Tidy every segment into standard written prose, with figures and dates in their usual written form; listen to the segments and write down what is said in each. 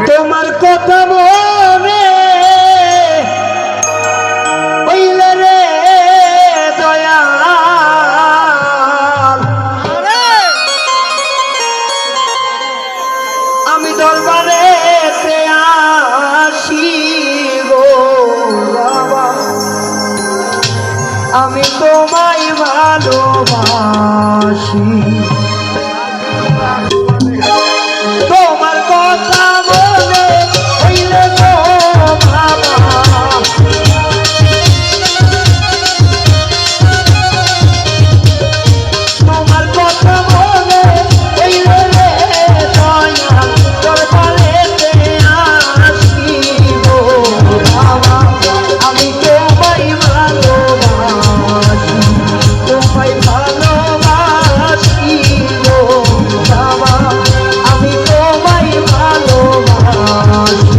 তোমার কথা মনে হইলে রে দয়াল, আমি দরবারে আসি গো বাবা, আমি তোমায় ভালোবাসি। তোমার কথা মনে হইলে গো বাবা, তোমার কথা মনে হইলে রে দয়াল, দরবারেতে আসি গো বাবা, আমি তোমায় ভালোবাসি, তোমায় ভালোবাসি গো বাবা, আমি তোমায় ভালোবাসি।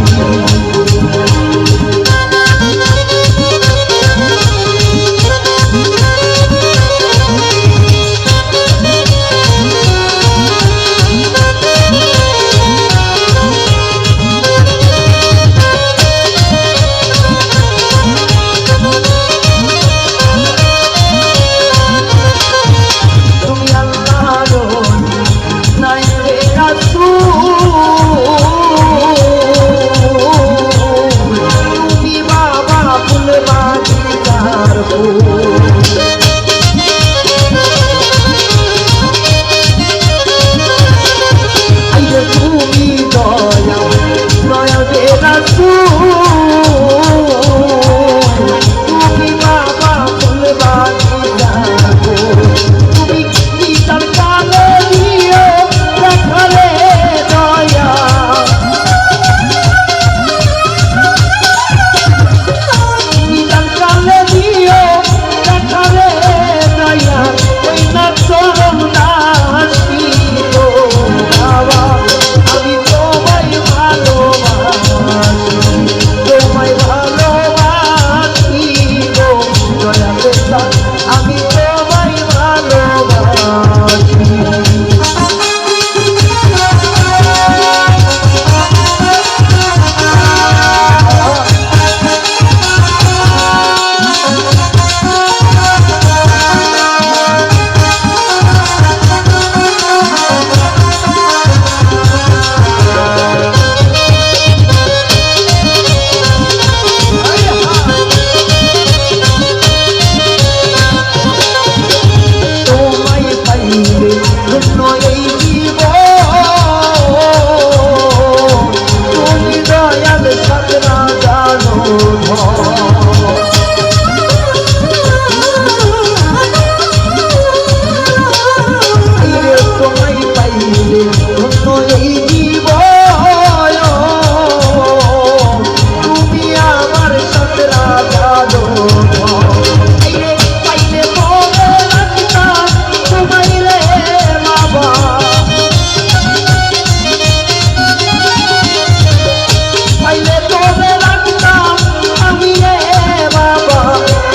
তুমি আল্লাহর নাইবে রাসূল, তুমি বাবা ফুলবাগিচার ফুল, আইরে তুমি দয়া দয়াবে রাসূল, তুমি বাবা ফুলবাগিচার ফুল, তুমি নিতার কালে দিও দেখালে দয়া, নিতার কালে দিও দেখালে দয়া, ওই না চরণ দাসী গো বাবা, আমি তোমায় ভালোবাসি, তোমায় ভালোবাসি গো দয়ালে দাও, আমি তোমায় ভালোবাসি। তোমায় পাইলে ধন্য এই জীবন, তুমি দয়াল সাধনা জানো তোমায় পাইলে ধন্য এই জীবন, তুমি আমার সাধনা জানো, পাইলে মনে রাখতাম তোমায় রে বাবা, পাইলে মনে রাখতাম আমি রে বাবা,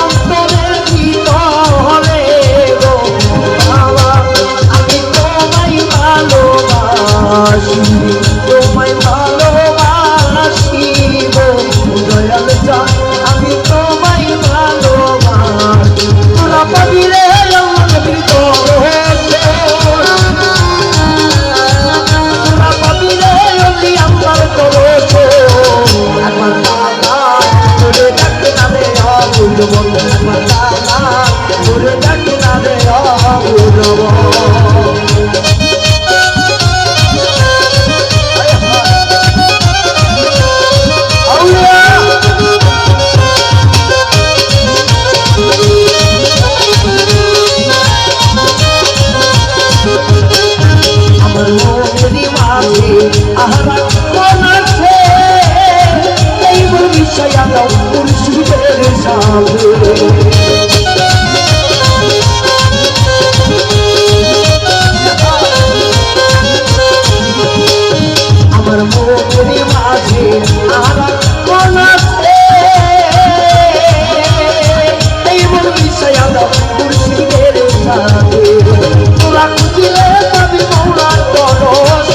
অন্তরের ভিতরে গো বাবা, আমি তোমায় ভালোবাসি, তোমায় ভালোবাসি গো দয়াল চাঁদ, আমি তোমায় ভালোবাসি। তোরা পাবি রে আমার ভিতরে, তোরা পাবি রে অলি আমার করছো, একবার দাদা তোরে ডাকতে না রে অবুঝ বল, একবার দাদা তোরে ডাকতে না রে অবুঝ বল। আমার মনেরই মাঝে আহারা মন আছে, এই বল বিষয় দাও মুর্শিদের সাথে, আমার মনেরই মাঝে আহারা মন আছে, এই বল বিষয় দাও মুর্শিদের সাথে, তোরা খুঁজিলে পাবি মৌলার দরস,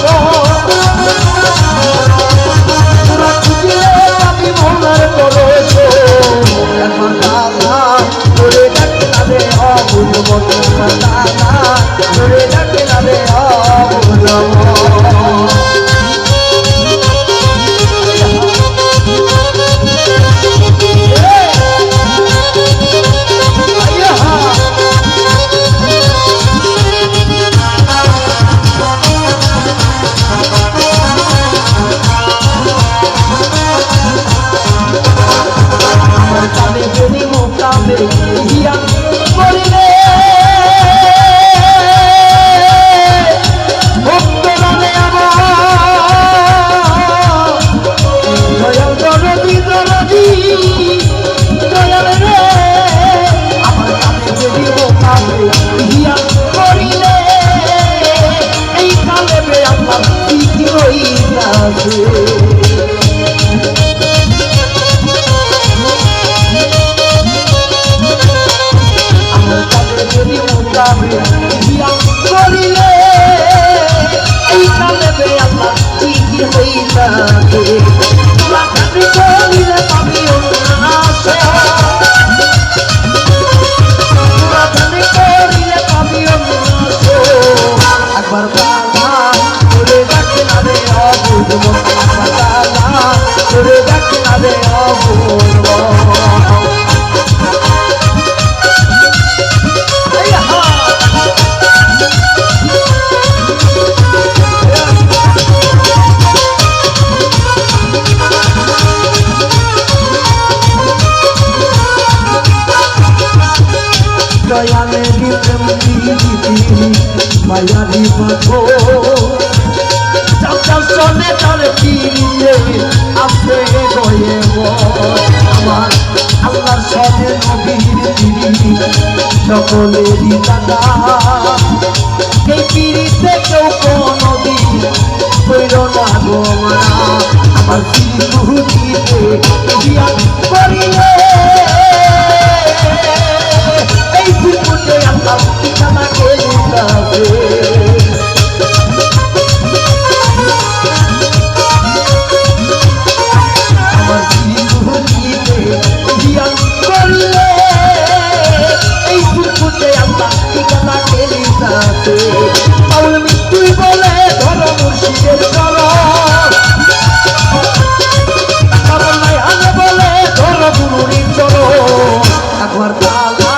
আমার কাছে যদি মুকাবে দিয়া করিলে এই কালে আল্লাহ কি হইতাছে লাখানি করিলে পাবি অনাসে লাখানি করিলে পাবি অনাসে একবার বাবা করে দেখে না রে অবুঝ মন একবার বাবা করে দেখে না রে অবুঝ দয়ালেরি প্রেম দিদি মায়ারি পাখো চাচার সনে তার পিড়িতে আসে গয়ে আমার আল্লাহর সনে নবীর দিদি সকলেরই দাদা এই পিড়িতে কেউ কোনো দিন কইর না গো মারা আমার পিড়িতে বিয়া করিলে আমার বিয়া করলে এই পুকুরে আমরা ঠিকানা খেলি তাহলে মৃত্যুই বলে ধর মুর্শিদের চর নাই আনে বলে ধর গুরুরির চর একবার তালা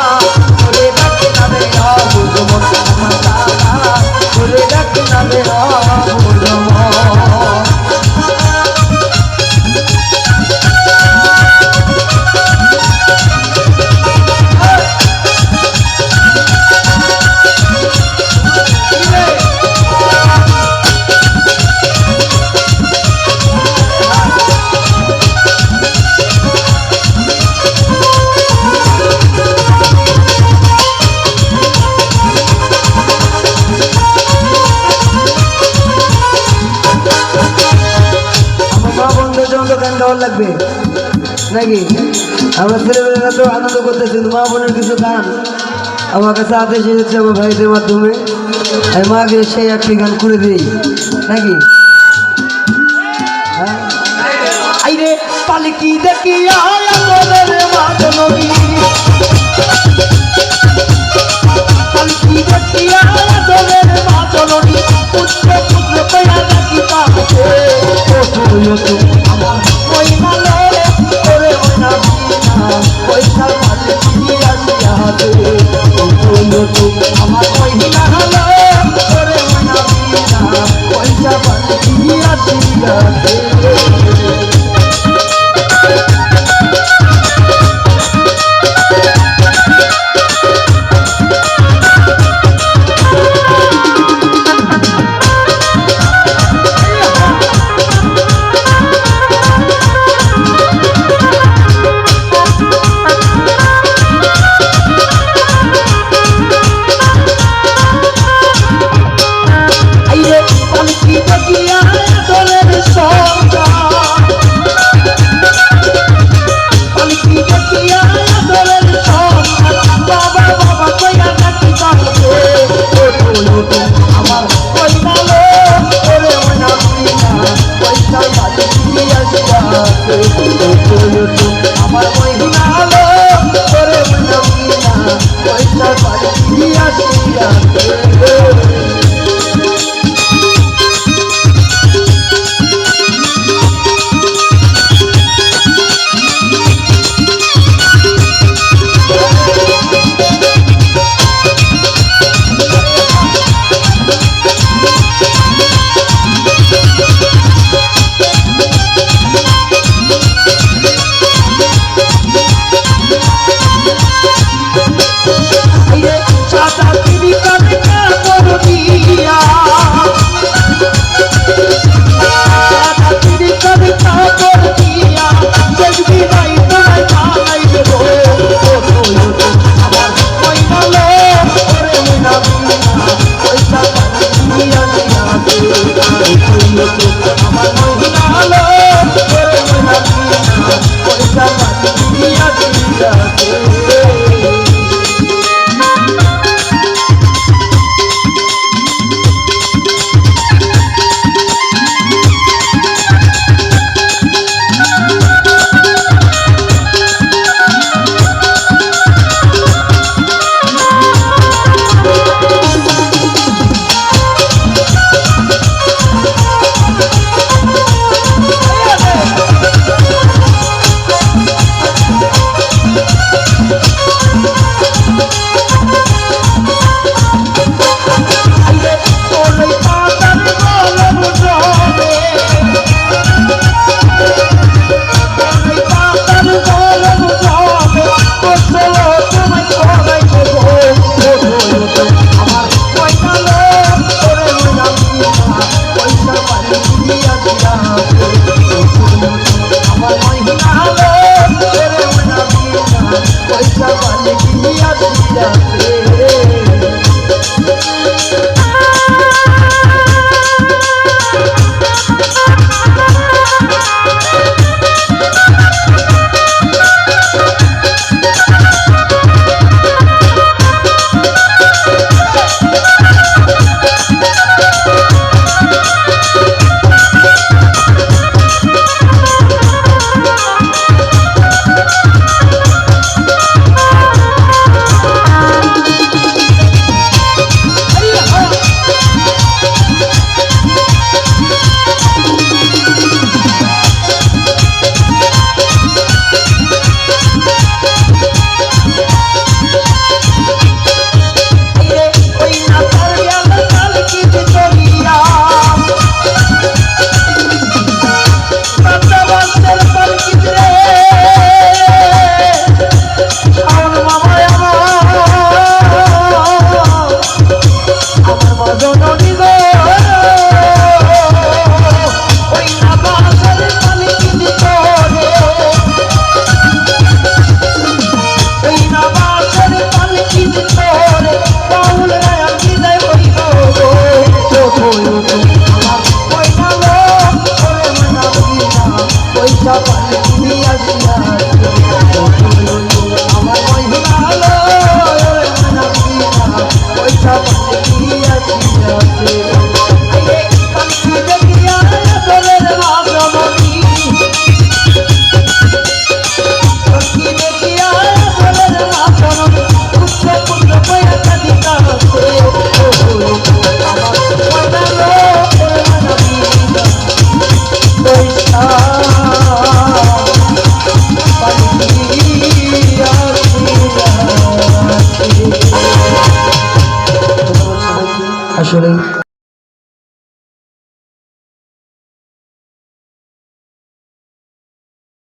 লাগবে নাকি আমরা ছেলেমেয়েরা তো আনন্দ করতেছি মা বোনের কিছু গান আমার কাছে আদেশ এসেছে আমার ভাইদের মাধ্যমে আমি মাকে সেই একটি গান করে দিই নাকি আইরে পালকি দেখি পালকি দেখি পুত্র পুত্র কয়া দেখি আমার ওই মালো করে ওই না পয়সা পালে আসিয়াছে আমার ওই না হলো করে ওই না পয়সা পালে আসিয়াছে আমার মহিলা করে পয়সা সাদা আসলে